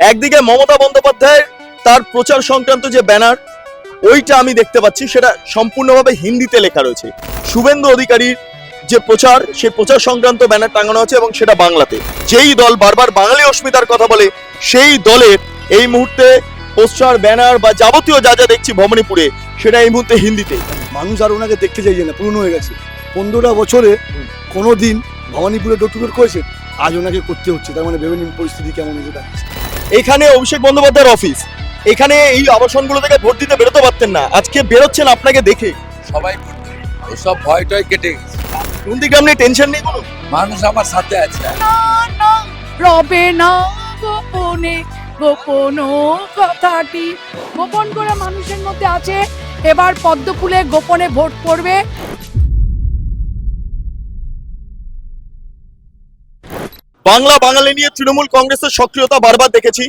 একদিকে মমতা বন্দ্যোপাধ্যায় তার প্রচার সংক্রান্ত যে ব্যানার ওইটা আমি দেখতে পাচ্ছি, সেটা সম্পূর্ণভাবে হিন্দিতে লেখা রয়েছে। শুভেন্দু অধিকারীর যে প্রচার, সেই প্রচার সংক্রান্ত ব্যানার টাঙানো আছে এবং সেটা বাংলাতে। যেই দল বারবার বাঙালি অস্মিতার কথা বলে, সেই দলের এই মুহূর্তে পোস্টার, ব্যানার বা যাবতীয় যা যা দেখছি ভবানীপুরে, সেটা এই মুহূর্তে হিন্দিতে। মানুষ আর ওনাকে দেখতে চাইছে না, পুরনো হয়ে গেছে। 15টা বছরে কোনো দিন ভবানীপুরে ডোর টু ডোর করেছে, আজ ওনাকে করতে হচ্ছে। তার মানে ভেবে নিন পরিস্থিতি কেমন হয়েছে দাঁড়িয়েছে। এখানে অভিষেক বন্দ্যোপাধ্যায়ের অফিস, এখানে এই আবাসনগুলো থেকে ভোট দিতে বেরোতে পারতেন না, আজকে বেরোচ্ছেন আপনাকে দেখে। সবাই করছে, ওসব ভয় টয় কেটে গেছে। নন্দীগ্রাম নিয়ে টেনশন নেই কোনো? মানুষ আমার সাথে আছে। রবে না গোপনে গোপন কথাটি গোপন করে মানুষের মধ্যে আছে। এবার পদ্ম ফুলে গোপনে ভোট পড়বে। বাংলা বাঙালি নিয়ে তৃণমূল কংগ্রেসের সক্রিয়তা বারবার দেখেছি।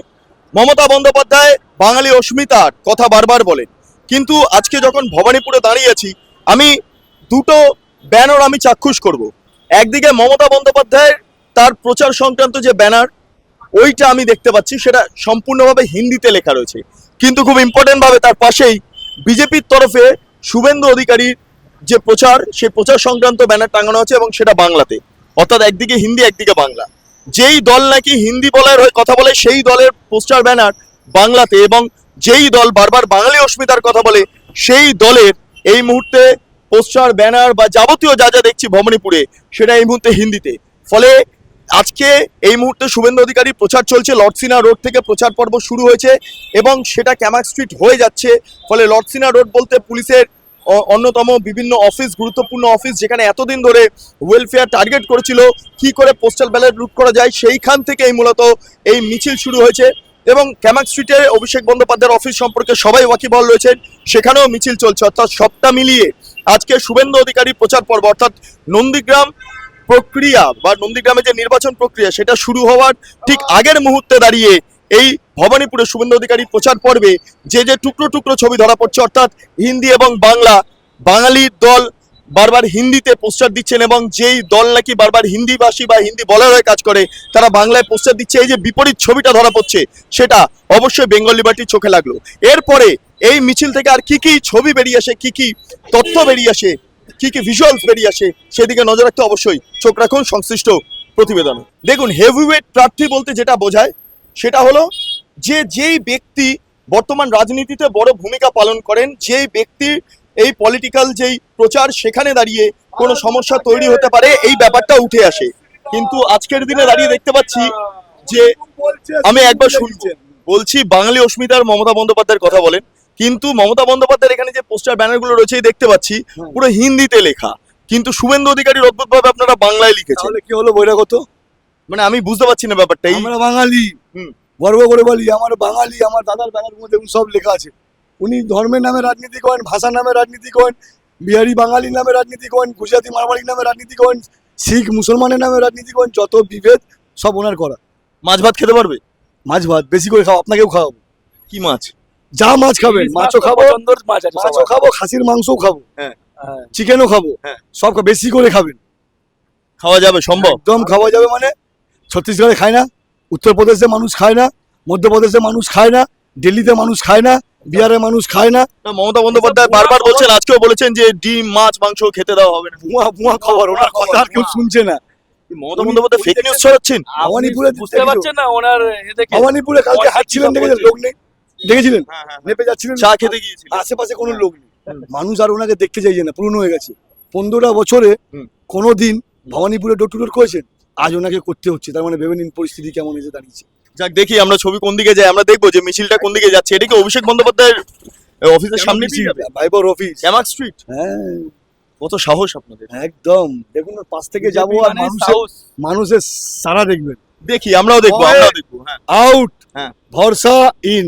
মমতা বন্দ্যোপাধ্যায় বাঙালি অস্মিতার কথা বারবার বলেন, কিন্তু আজকে যখন ভবানীপুরে দাঁড়িয়ে আছি, আমি দুটো ব্যানার আমি চাক্ষুষ করব। একদিকে মমতা বন্দ্যোপাধ্যায় তার প্রচার সংক্রান্ত যে ব্যানার ওইটা আমি দেখতে পাচ্ছি, সেটা সম্পূর্ণভাবে হিন্দিতে লেখা রয়েছে, কিন্তু খুব ইম্পর্টেন্ট ভাবে তার পাশেই বিজেপির তরফে শুভেন্দু অধিকারীর যে প্রচার, সেই প্রচার সংক্রান্ত ব্যানার টাঙানো আছে এবং সেটা বাংলাতে। অর্থাৎ একদিকে হিন্দি, একদিকে বাংলা। যেই দল নাকি হিন্দি বলার হয়ে কথা বলে, সেই দলের পোস্টার, ব্যানার বাংলাতে, এবং যেই দল বারবার বাঙালি অস্মিতার কথা বলে, সেই দলের এই মুহূর্তে পোস্টার, ব্যানার বা যাবতীয় যা যা দেখছি ভবানীপুরে, সেটা এই মুহূর্তে হিন্দিতে। ফলে আজকে এই মুহূর্তে শুভেন্দু অধিকারী প্রচার চলছে, লর্ডসিনা রোড থেকে প্রচার পর্ব শুরু হয়েছে এবং সেটা ক্যামাক স্ট্রিট হয়ে যাচ্ছে। ফলে লর্ডসিনা রোড বলতে পুলিশের অন্যতম বিভিন্ন অফিস, গুরুত্বপূর্ণ অফিস, যেখানে এতদিন ধরে ওয়েলফেয়ার টার্গেট করেছিল কি করে পোস্টাল ব্যালট লুট করা যায়, সেইখান থেকেই মূলত এই মিছিল শুরু হয়েছে। এবং ক্যামাক স্ট্রিটে অভিষেক বন্দ্যোপাধ্যায়ের অফিস সম্পর্কে সবাই ওয়াকিবহাল রয়েছেন, সেখানেও মিছিল চলছে। অর্থাৎ সবটা মিলিয়ে আজকে শুভেন্দু অধিকারী প্রচার পর্ব, অর্থাৎ নন্দীগ্রাম প্রক্রিয়া বা নন্দীগ্রামে যে নির্বাচন প্রক্রিয়া, সেটা শুরু হওয়ার ঠিক আগের মুহূর্তে দাঁড়িয়ে এই ভবানীপুরে শুভেন্দু অধিকারী প্রচার পর্বে যে যে টুকরো টুকরো ছবি ধরা পড়ছে, অর্থাৎ হিন্দি এবং বাংলা, বাঙালির দল বারবার হিন্দিতে পোস্টার দিচ্ছেন এবং যেই দল নাকি বারবার হিন্দিভাষী বা হিন্দি বলার হয়ে কাজ করে, তারা বাংলায় পোস্টার দিচ্ছে। এই যে বিপরীত ছবিটা ধরা পড়ছে, সেটা অবশ্যই বেঙ্গল লিবার্টির চোখে লাগলো। এরপরে এই মিছিল থেকে আর কি কি ছবি বেরিয়ে আসে, কি কি তথ্য বেরিয়ে আসে, কি কি ভিজুয়ালস বেরিয়ে আসে, সেদিকে নজর রাখতে অবশ্যই চোখ রাখুন সংশ্লিষ্ট প্রতিবেদন। দেখুন, হেভিওয়েট প্রার্থী বলতে যেটা বোঝায়, সেটা হলো যে যেই ব্যক্তি বর্তমান রাজনীতিতে বড় ভূমিকা পালন করেন, যেই ব্যক্তির এই পলিটিক্যাল যেই প্রচার, সেখানে দাঁড়িয়ে কোনো সমস্যা তৈরি হতে পারে, এই ব্যাপারটা উঠে আসে। কিন্তু আজকের দিনে দাঁড়িয়ে দেখতে পাচ্ছি যে, আমি একবার বলছি বাঙালি অস্মিতার মমতা বন্দ্যোপাধ্যায়ের কথা বলেন, কিন্তু মমতা বন্দ্যোপাধ্যায়ের এখানে যে পোস্টার, ব্যানারগুলো রয়েছে দেখতে পাচ্ছি পুরো হিন্দিতে লেখা, কিন্তু শুভেন্দু অধিকারীর অদ্ভুতভাবে আপনারা বাংলায় লিখেছেন। তাহলে কি হলো বহিরাগত? মানে আমি বুঝতে পারছি না ব্যাপারটা। আমরা বাঙালি, গর্ব করে বলি আমার বাঙালি। আমার দাদার ব্যানার মধ্যে সব লেখা আছে। উনি ধর্মের নামে রাজনীতি করেন, ভাষার নামে রাজনীতি করেন, বিহারি বাঙালির নামে রাজনীতি করেন, গুজরাটি মারবাড়ির নামে রাজনীতি করেন, শিখ মুসলমানের নামে রাজনীতি করেন। যত বিভেদ সব ওনার করা। মাছ ভাত খেতে পারবে? মাছ ভাত বেশি করে খাও, আপনাকেও খাওয়াবো। কি মাছ? যা মাছ খাবেন, মাছও খাবো, মাছও খাবো, খাসির মাংসও খাবো, হ্যাঁ, চিকেনও খাবো, হ্যাঁ, সব বেশি করে খাবেন। খাওয়া যাবে? সম্ভব? একদম খাওয়া যাবে। মানে ছত্তিশগড়ে খায় না, উত্তরপ্রদেশে মানুষ খায় না, মধ্যপ্রদেশে মানুষ খায় না, দিল্লিতে মানুষ খায় না, বিহারের মানুষ খায় না। মমতা বন্দ্যোপাধ্যায় বারবার বলছেন, আজকেও বলেছেন যে ডিম, মাছ, মাংস খেতে দেওয়া হবে না। ভুয়া ভুয়া খবর, ওনার কথা আর কেউ শুনছে না। মমতা বন্দ্যোপাধ্যায় ফেক নিউজ ছড়াচ্ছেন। ভবানীপুরে বুঝতে পারছেন না ওনার ভবানীপুরে কালকে হাঁটছিলেন, দেখেছেন লোক নেই? দেখেছিলেন নেপে যাচ্ছিলেন, চা খেতে গিয়েছিলেন, আশেপাশে কোনো লোক নেই। মানুষ আর ওনাকে দেখতে চাইছে না, পুরনো হয়ে গেছে। 15টা বছরে কোনো দিন ভবানীপুরে ডোর টু ডোর করেছেন, আজ ওনাকে করতে হচ্ছে। তার মানে ভেবে নিন পরিস্থিতি কেমন হয়েছে দাঁড়িয়েছে। যাক, দেখি আমরা ছবি কোন দিকে যায়, আমরা দেখবো যে মিছিলটা কোন দিকে যাচ্ছে। এটা কি অভিষেক বন্দ্যোপাধ্যায়ের অফিসের সামনে দিয়ে যাবে? ভাইবর অফিস, ক্যামাক স্ট্রিট। হ্যাঁ, কত সাহস আপনাদের! একদম। দেখুন পাশ থেকে যাবো আর মানুষের সারা দেখবেন। দেখি, আমরাও দেখবো, আমরাও দেখবো। হ্যাঁ, আউট, হ্যাঁ, ভরসা ইন,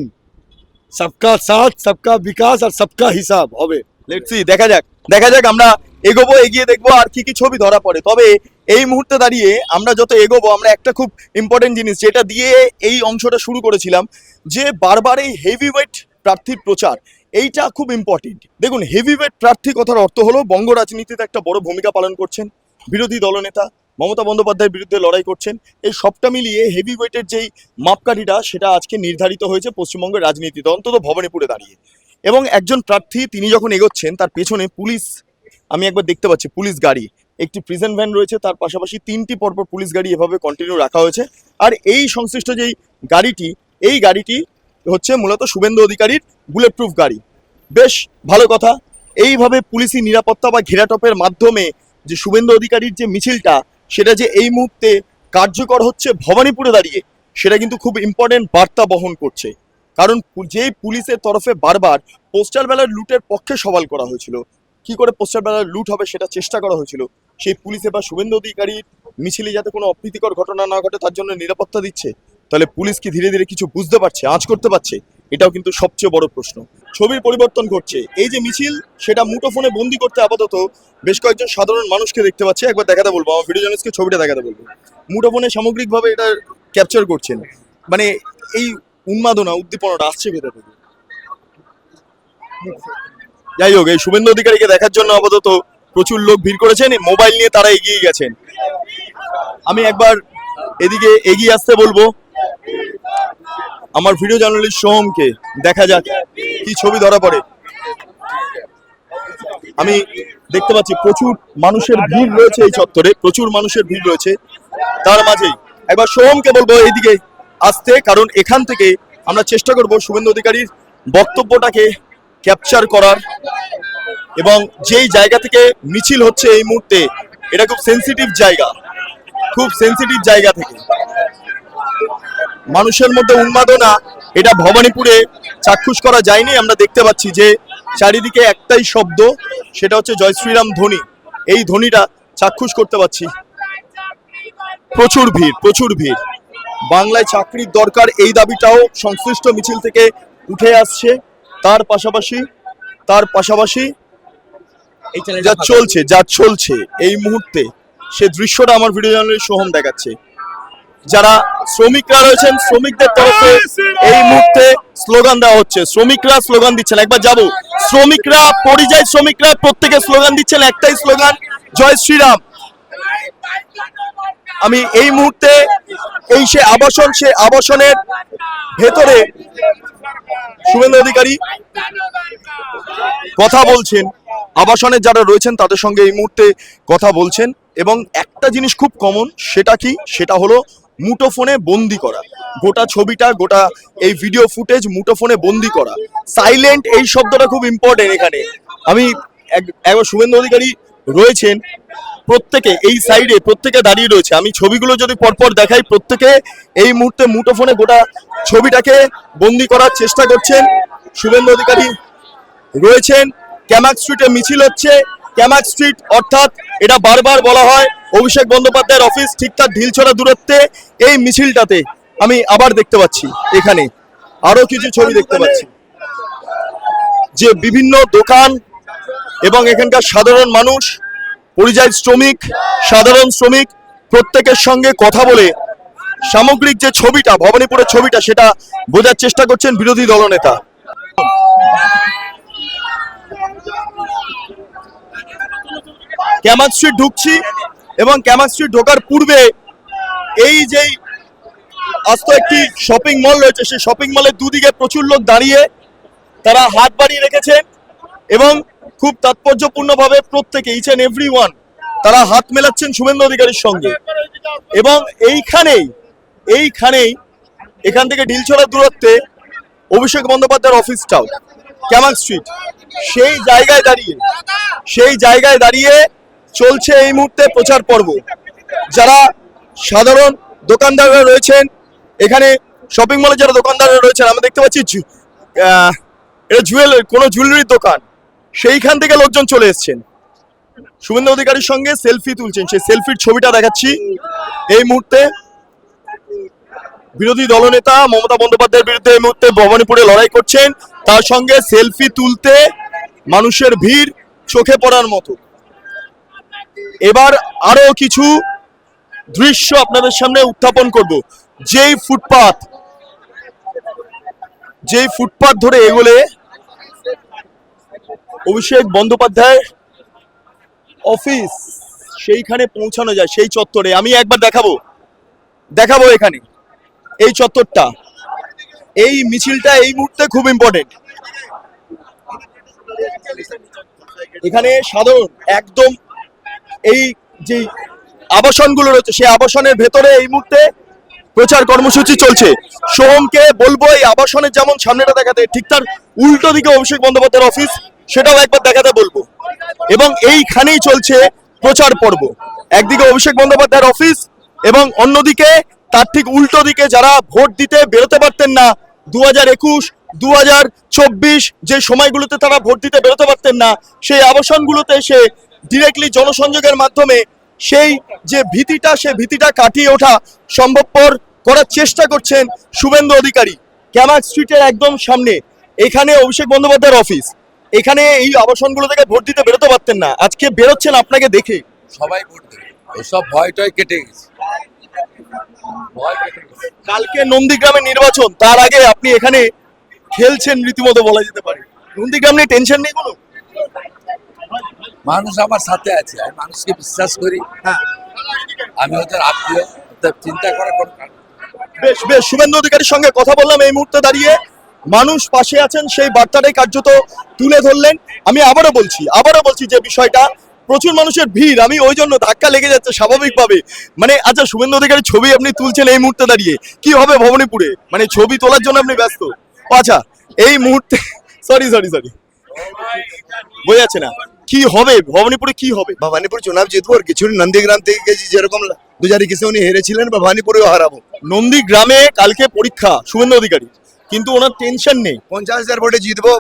সবকা সাথ, সবকা বিকাশ আর সবকা হিসাব হবে। লেটস সি, দেখা যাক, দেখা যাক। আমরা এগোবো, এগিয়ে দেখবো আর কি কি ছবি ধরা পড়ে। তবে এই মুহূর্তে দাঁড়িয়ে আমরা যত এগোবো, আমরা একটা খুব ইম্পর্টেন্ট জিনিস যেটা দিয়ে এই অংশটা শুরু করেছিলাম, যে বারবার এই হেভিওয়েট প্রার্থীর প্রচার, এইটা খুব ইম্পর্টেন্ট। দেখুন, হেভিওয়েট প্রার্থী কথার অর্থ হলো বঙ্গ রাজনীতিতে একটা বড় ভূমিকা পালন করছেন, বিরোধী দলনেতা, মমতা বন্দ্যোপাধ্যায়ের বিরুদ্ধে লড়াই করছেন। এই সবটা মিলিয়ে হেভি ওয়েটের যেই মাপকাঠিটা সেটা আজকে নির্ধারিত হয়েছে পশ্চিমবঙ্গের রাজনীতিতে, অন্তত ভবানীপুরে দাঁড়িয়ে। এবং একজন প্রার্থী তিনি যখন এগোচ্ছেন তার পেছনে পুলিশ, আমি একবার দেখতে পাচ্ছি পুলিশ গাড়ি, একটি প্রিজন ভ্যান রয়েছে, তার পাশাপাশি 3টি পরপর পুলিশ গাড়ি এভাবে কন্টিনিউ রাখা হয়েছে। আর এই সংশ্লিষ্ট যেই গাড়িটি, এই গাড়িটি হচ্ছে মূলত শুভেন্দু অধিকারীর বুলেট প্রুফ গাড়ি। বেশ ভালো কথা। এইভাবে পুলিশি নিরাপত্তা বা ঘেরাটপের মাধ্যমে যে শুভেন্দু অধিকারীর যে মিছিলটা, সেটা যে এই মুহূর্তে কার্যকর হচ্ছে ভবানীপুরে দাঁড়িয়ে, সেটা কিন্তু খুব ইম্পর্টেন্ট বার্তা বহন করছে। কারণ যেই পুলিশের তরফে বারবার পোস্টাল ব্যালট লুটের পক্ষে সওয়াল করা হয়েছিল, কি করে পোস্টাল ব্যালট লুট হবে সেটা চেষ্টা করা হয়েছিল, সেই পুলিশ এবার শুভেন্দু অধিকারীর মিছিলে যাতে কোনো অপ্রীতিকর ঘটনা না ঘটে তার জন্য নিরাপত্তা দিচ্ছে। তাহলে পুলিশ কি ধীরে ধীরে কিছু বুঝতে পারছে, আঁচ করতে পারছে? এটাও কিন্তু সবচেয়ে বড় প্রশ্ন। ছবির পরিবর্তন ঘটছে। এই যে মিছিল, সেটা মুঠোফোনে বন্দি করতে আপাতত বেশ কয়েকজন সাধারণ মানুষকে দেখতে পাচ্ছি। একবার দেখাতে বলবো, আমার ভিডিও জার্নালিস্টকে ছবিটা দেখাতে বলবো। মুঠোফোনে সামগ্রিকভাবে এটা ক্যাপচার করছেন। মানে এই উন্মাদনা, উদ্দীপনাটা আসছে ভেতর থেকে। যাই হোক, এই শুভেন্দু অধিকারীকে দেখার জন্য আপাতত প্রচুর লোক ভিড় করেছেন, মোবাইল নিয়ে তারা এগিয়ে গেছেন। আমি একবার এদিকে এগিয়ে আসতে বলবো আমার ভিডিও জার্নালিস্ট সোহমকে, দেখা যাক কি ছবি ধরা পড়ে। আমি দেখতে পাচ্ছি প্রচুর মানুষের ভিড় রয়েছে এই চত্বরে, প্রচুর মানুষের ভিড় রয়েছে। তার মাঝেই একবার সোহমকে বলবো এইদিকে আসতে, কারণ এখান থেকে আমরা চেষ্টা করব শুভেন্দু অধিকারীর বক্তব্যটাকে ক্যাপচার করার। এবং যেই জায়গা থেকে মিছিল হচ্ছে এই মুহূর্তে, এটা খুব সেন্সিটিভ জায়গা, খুব সেন্সিটিভ জায়গা থেকে মানুষের মধ্যে উন্মাদনা, এটা ভবানীপুরে চাক্ষুষ করা যায়নি। আমরা দেখতে পাচ্ছি যে চারিদিকে একটাই শব্দ, সেটা হচ্ছে জয় শ্রীরাম ধ্বনি। এই ধ্বনিটা চাক্ষুষ করতে পারছি। প্রচুর ভিড়, প্রচুর ভিড়। বাংলায় চাকরির দরকার, এই দাবিটাও সংশ্লিষ্ট মিছিল থেকে উঠে আসছে। তার পাশাপাশি যা চলছে এই মুহূর্তে, সে দৃশ্যটা আমার ভিডিও জার্নালিস্ট সোহম দেখাচ্ছে। যারা শ্রমিকরা রয়েছেন, শ্রমিকদের তরফে এই মুহূর্তে স্লোগান দেওয়া হচ্ছে। শ্রমিকরা স্লোগান দিচ্ছেন, একবার যাবো। শ্রমিকরা, পরিযায়ী শ্রমিকরা প্রত্যেকে স্লোগান দিচ্ছেন, একটাই স্লোগান, জয় শ্রীরাম। আমি এই মুহূর্তে সে আবাসনের ভেতরে শুভেন্দু অধিকারী কথা বলছেন। আবাসনের যারা রয়েছেন তাদের সঙ্গে এই মুহূর্তে কথা বলছেন। এবং একটা জিনিস খুব কমন, সেটা কি? সেটা হলো মুঠোফোনে বন্দি করা। গোটা ছবিটা, গোটা এই ভিডিও ফুটেজ মুঠোফোনে বন্দি করা। সাইলেন্ট, এই শব্দটা খুব ইম্পর্টেন্ট এখানে। আমি একবার শুভেন্দু অধিকারী রয়েছেন, প্রত্যেকে এই সাইডে প্রত্যেকে দাঁড়িয়ে রয়েছে। আমি ছবিগুলো যদি পরপর দেখাই, প্রত্যেকে এই মুহূর্তে মুঠোফোনে গোটা ছবিটাকে বন্দি করার চেষ্টা করছেন। শুভেন্দু অধিকারী রয়েছেন, ক্যামাক স্ট্রিটে মিছিল হচ্ছে। ক্যামাক স্ট্রিট অর্থাৎ এটা বারবার বলা হয় অভিষেক বন্দ্যোপাধ্যায়ের অফিস, ঠিক তার ঢিলছড়া দূরত্বে এই মিছিলটাতে আমি আবার দেখতে পাচ্ছি। এখানে আরো কিছু ছবি দেখতে পাচ্ছি, যে বিভিন্ন দোকান এবং এখানকার সাধারণ মানুষ, পরিযায়ী শ্রমিক, সাধারণ শ্রমিক প্রত্যেকের সঙ্গে কথা বলে সামগ্রিক যে ছবিটা, ভবানীপুরের ছবিটা, সেটা বোঝার চেষ্টা করছেন বিরোধী দলনেতা। ক্যামাক স্ট্রিট ঢুকছি, এবং ক্যামাক স্ট্রিট ঢোকার পূর্বে এই যেই আস্ত একটি শপিং মল রয়েছে, সেই শপিং মলের দুদিকে প্রচুর লোক দাঁড়িয়ে তারা হাত বাড়িয়ে রেখেছেন। এবং খুব তাৎপর্যপূর্ণভাবে প্রত্যেকে, ইচ এন্ড এভরি ওয়ান, তারা হাত মেলাচ্ছেন শুভেন্দু অধিকারীর সঙ্গে। এবং এইখানেই এখান থেকে ঢিলছড়া দূরত্বে অভিষেক বন্দ্যোপাধ্যায়ের অফিসটাও, ক্যামাক স্ট্রিট। সেই জায়গায় দাঁড়িয়ে চলছে এই মুহূর্তে প্রচার পর্ব। যারা সাধারণ দোকানদাররা রয়েছেন, এখানে শপিং মলে যারা দোকানদাররা রয়েছেন, আমরা দেখতে পাচ্ছি এটা কোনো জুয়েলারির দোকান, সেইখান থেকে লোকজন চলে এসছেন, শুভেন্দু অধিকারীর সঙ্গে সেলফি তুলছেন। সেই সেলফির ছবিটা দেখাচ্ছি এই মুহূর্তে। বিরোধী দলনেতা মমতা বন্দ্যোপাধ্যায়ের বিরুদ্ধে এই মুহূর্তে ভবানীপুরে লড়াই করছেন, তার সঙ্গে সেলফি তুলতে মানুষের ভিড় চোখে পড়ার মতো। এবার আরো কিছু দৃশ্য আপনাদের সামনে উত্থাপন করব। যেই ফুটপাত ধরে এগোলে অভিষেক বন্দ্যোপাধ্যায়ের অফিস, সেইখানে পৌঁছানো যায়, সেই চত্বরে। আমি একবার দেখাবো এখানে এই চত্বরটা, এই মিছিলটা এই মুহূর্তে খুব ইম্পর্টেন্ট। এখানে সাধারণ একদম এই যে আবাসনগুলো রয়েছে সেই আবাসনের ভেতরে এই মুহূর্তে প্রচার কর্মসূচি চলছে। সোহমকে বলবো এই আবাসনের যেমন সামনেটা দেখাতে, ঠিক তার উল্টো দিকে অভিষেক বন্দ্যোপাধ্যায়ের অফিস, সেটাও একবার দেখাতে বলবো। এবং এইখানেই চলছে প্রচার পর্ব। একদিকে অভিষেক বন্দ্যোপাধ্যায়ের অফিস এবং অন্যদিকে তার ঠিক উল্টো দিকে যারা ভোট দিতে বেরোতে পারতেন না 2021, 2024 যে সময়গুলোতে তারা ভোট দিতে বেরোতে পারতেন না, সেই আবাসনগুলোতে এসে ডিরেক্টলি জনসংযোগের মাধ্যমে সেই যে ভীতিটা, সে ভীতিটা কাটিয়ে ওঠা সম্ভবপর করার চেষ্টা করছেন শুভেন্দু অধিকারী। ক্যামাক স্ট্রিটের একদম সামনে এখানে অভিষেক বন্দ্যোপাধ্যায়ের অফিস। এখানে এই আবাসনগুলো থেকে ভোট দিতে বেরোতে পারতেন না, আজকে বেরোচ্ছেন আপনাকে দেখে। সবাই ভোট দেবে, ওসব ভয় টয় কেটে গেছে। ভয় কেটে গেছে। কালকে নন্দীগ্রামে নির্বাচন, তার আগে আপনি এখানে খেলছেন রীতিমতো বলা যেতে পারে। নন্দীগ্রাম নিয়ে টেনশন নেই কোনো? মানুষ আমার সাথে আছে, আমি মানুষকে বিশ্বাস করি। হ্যাঁ, আমি ওদের আত্মীয়, ওদের চিন্তা করার কোনো কারণ নেই। বেশ বেশ, শুভেন্দু অধিকারীর সঙ্গে কথা বললাম এই মুহূর্তে দাঁড়িয়ে। মানুষ পাশে আছেন সেই বার্তাটাই কার্যত তুলে ধরলেন। আমি আবারও বলছি যে বিষয়টা, প্রচুর মানুষের ভিড়, আমি ওই জন্য ধাক্কা লেগে যাচ্ছে স্বাভাবিকভাবে। মানে আচ্ছা, শুভেন্দু অধিকারীর ছবি আপনি তুলছেন এই মুহূর্তে দাঁড়িয়ে, কি হবে ভবানীপুরে? মানে ছবি তোলার জন্য আপনি ব্যস্ত? ও আচ্ছা, এই মুহূর্তে সরি বোঝা যাচ্ছে না কি হবে ভবানীপুরে, কি হবে? ভবানীপুর চুনাব জিতবো আর কিছু নন্দীগ্রাম থেকে যেরকম 2021 উনি হেরেছিলেন ভবানীপুরেও হারাবো। নন্দীগ্রামে কালকে পরীক্ষা শুভেন্দু অধিকারী, কিন্তু ওনার টেনশন নেই। 50,000 ভোটে জিতবো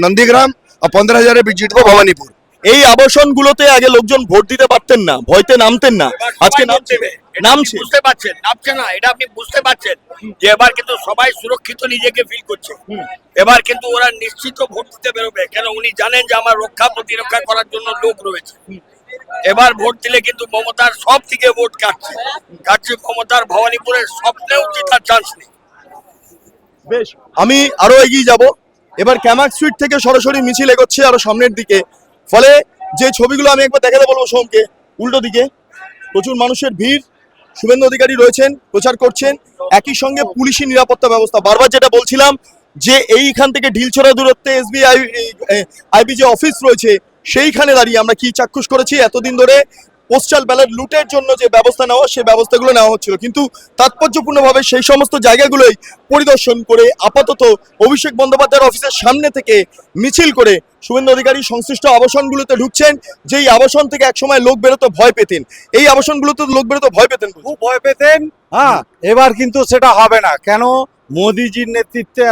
নন্দীগ্রাম আর 15,000 জিতবো ভবানীপুর। এই আবাসনগুলোতে আগে লোকজন ভোট দিতে পারতেন না, ভয়তে নামতেন না, আজকে নামছে। বুঝতে পারছেন, নামছে না, এটা আপনি বুঝতে পারছেন যে এবার কিন্তু সবাই সুরক্ষিত নিজেকে ফিল করছে। এবার কিন্তু ওরা নিশ্চিত ভোট দিতে বেরোবে, কেন উনি জানেন যে আমার রক্ষা প্রতিরক্ষা করার জন্য লোক রয়েছে। এবার ভোট দিলে কিন্তু মমতার সব দিকে ভোট কাটছে মমতার ভবানীপুরের স্বপ্নেও জেতার চান্স নেই। বেশ, আমি আরো এগিয়ে যাব। এবার ক্যামাক স্ট্রিট থেকে সরাসরি মিছিল এগোচ্ছে আরো সামনের দিকে। ফলে যে ছবিগুলো আমি একবার দেখাতে বলবো সোমকে, উল্টো দিকে প্রচুর মানুষের ভিড়, শুভেন্দু অধিকারী রয়েছেন, প্রচার করছেন। একই সঙ্গে পুলিশি নিরাপত্তা ব্যবস্থা, বারবার যেটা বলছিলাম যে এইখান থেকে ঢিলছড়া দূরত্বে এসবিআই আইবি যে অফিস রয়েছে সেইখানে দাঁড়িয়ে আমরা কি চাক্ষুষ করেছি, এতদিন ধরে পোস্টাল ব্যালট লুটের জন্য যে ব্যবস্থা নেওয়া, সেই ব্যবস্থাগুলো নেওয়া হচ্ছিল, কিন্তু তাৎপর্যপূর্ণভাবে সেই সমস্ত জায়গাগুলোই পরিদর্শন করে আপাতত অভিষেক বন্দ্যোপাধ্যায়ের অফিসের সামনে থেকে মিছিল করে শুভেন্দু অধিকারী সংশ্লিষ্ট আবাসনগুলোতে ঢুকছেন। যেই আবাসন থেকে একসময় লোক বেরোতে ভয় পেতেন, এই আবাসনগুলোতে লোক বেরোতে ভয় পেতেন, খুব ভয় পেতেন। হ্যাঁ, এবার কিন্তু সেটা হবে না। কেন? মোদিজির নেতৃত্বে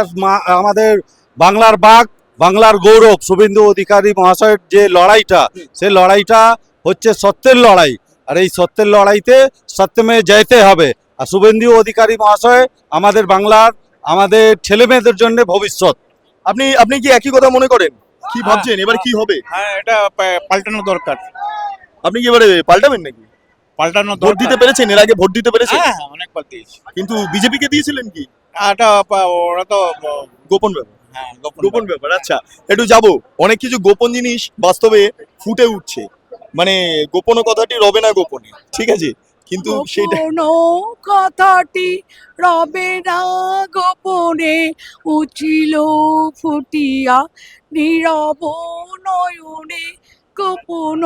আমাদের বাংলার বাঘ, বাংলার গৌরব শুভেন্দু অধিকারী মহাশয়ের যে লড়াইটা, সেই লড়াইটা হচ্ছে সত্যের লড়াই। আর এই সত্যের লড়াইতে সত্যমে জয়তে হবে। আর শুভেন্দু অধিকারী মহাশয় আমাদের বাংলার, আমাদের ছেলে মেয়েদের জন্য ভবিষ্যৎ। আপনি কি একই কথা মনে করেন? কি ভাবছেন এবার কি হবে? হ্যাঁ, এটা পাল্টানো দরকার। আপনি কি এবারে পাল্টাবেন নাকি? পাল্টানো ভোট দিতে পেরেছেন? এর আগে ভোট দিতে পেরেছেন? হ্যাঁ, অনেকবার দিয়েছি। কিন্তু বিজেপিকে দিয়েছিলেন কি? এটা ওরা তো গোপন ব্যাপার। হ্যাঁ, গোপন ব্যাপার। আচ্ছা, একটু যাবো, অনেক কিছু গোপন জিনিস বাস্তবে ফুটে উঠছে। মানে গোপন কথাটি রবে না গোপনে, ঠিক আছে, কিন্তু সেটা গোপন কথাটি রবে না গোপনে, উঠিল ফুটিয়া নীরব নয়নে গোপন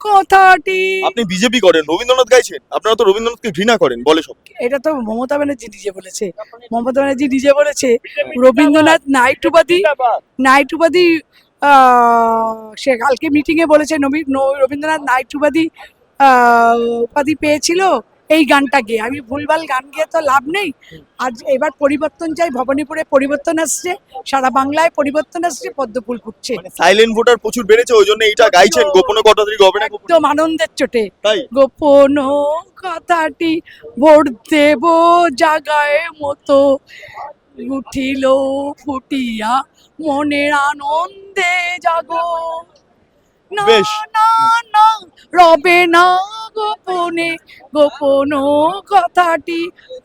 কথাটি। আপনি বিজেপি করেন, রবীন্দ্রনাথ গাইছেন, আপনারা তো রবীন্দ্রনাথকে ঘৃণা করেন বলে সব। এটা তো মমতা ব্যানার্জি নিজে বলেছে। মমতা ব্যানার্জি নিজে বলেছে রবীন্দ্রনাথ নাইটুবাদী সে কালকে মিটিং এ বলেছে রবীন্দ্রনাথ নাইটুবাদী উপাধি পেয়েছিল এই গানটা গেয়ে। আমি ভুলভাল গান গেয়ে তো লাভ নেই। আজ এবার পরিবর্তন চাই, ভবানীপুরে পরিবর্তন আসছে, সারা বাংলায় পরিবর্তন আসছে, পদ্মফুল ফুটছে। সাইলেন্ট ভোটার প্রচুর বেড়েছে, ওই জন্য এইটা গাইছেন গোপন কথাটি রবে না গোপনে। একদম আনন্দের চোটে তাই গোপন কথাটি ভোট দেব জাগায় মতো, উঠিল ফুটিয়া মনের আনন্দে জাগো। না বেশ। না না রবে না গোপনে গোপন কথাটি।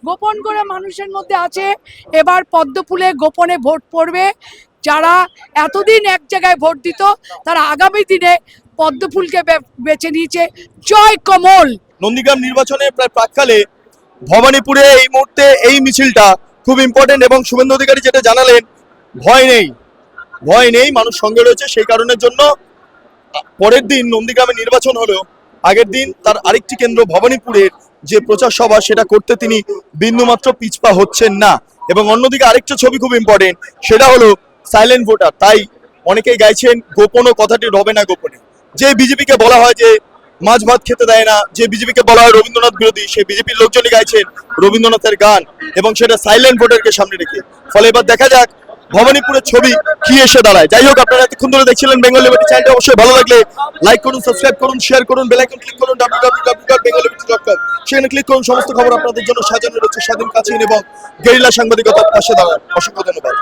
গোপন করে মানুষের মধ্যে আছে, এবার পদ্মফুলে গোপনে ভোট পড়বে। যারা এতদিন এক জায়গায় ভোট দিত তারা আগামী দিনে পদ্মফুলকে বেছে নিয়েছে। জয় কমল। নন্দীগ্রাম নির্বাচনে প্রায় প্রাককালে ভবানীপুরে এই মুহূর্তে এই মিছিলটা খুব ইম্পর্টেন্ট, এবং শুভেন্দু অধিকারী যেটা জানালেন, ভয় নেই, ভয় নেই, মানুষ সঙ্গে রয়েছে। সেই কারণের জন্য পরের দিন নন্দীগ্রামে নির্বাচন হলো, আগের দিন তার আরেকটি কেন্দ্র ভবানীপুরের যে প্রচার সভা সেটা করতে তিনি বিন্দুমাত্র পিছপা হচ্ছেন না। এবং অন্যদিকে আরেকটা ছবি খুব ইম্পর্টেন্ট, সেটা হলো সাইলেন্ট ভোটার। তাই অনেকেই গাইছেন গোপনও কথাটি রবে না গোপনে। যে বিজেপিকে বলা হয় যে মাছ ভাত খেতে দেয় না, যে বিজেপিকে বলা হয় রবীন্দ্রনাথ বিরোধী, সেই বিজেপির লোকজনই গাইছেন রবীন্দ্রনাথের গান, এবং সেটা সাইলেন্ট ভোটারকে সামনে রেখে। ফলে এবার দেখা যাক ভবানীপুরের ছবি কি এসে দাঁড়ায়। যাই হোক, আপনারা এতক্ষণ ধরে দেখছিলেন বেঙ্গল লিবার্টি চ্যানেলটা। অবশ্যই ভালো লাগলে লাইক করুন, সাবস্ক্রাইব করুন, শেয়ার করুন, বেল আইকন ক্লিক করুন www.bengalliberty.com। সেখানে ক্লিক করুন, সমস্ত খবর আপনাদের জন্য সাজানো রয়েছে স্বাধীন, কাছেই এবং গেরিলা সাংবাদিকতার পাশে দাঁড়ান। অসংখ্য ধন্যবাদ।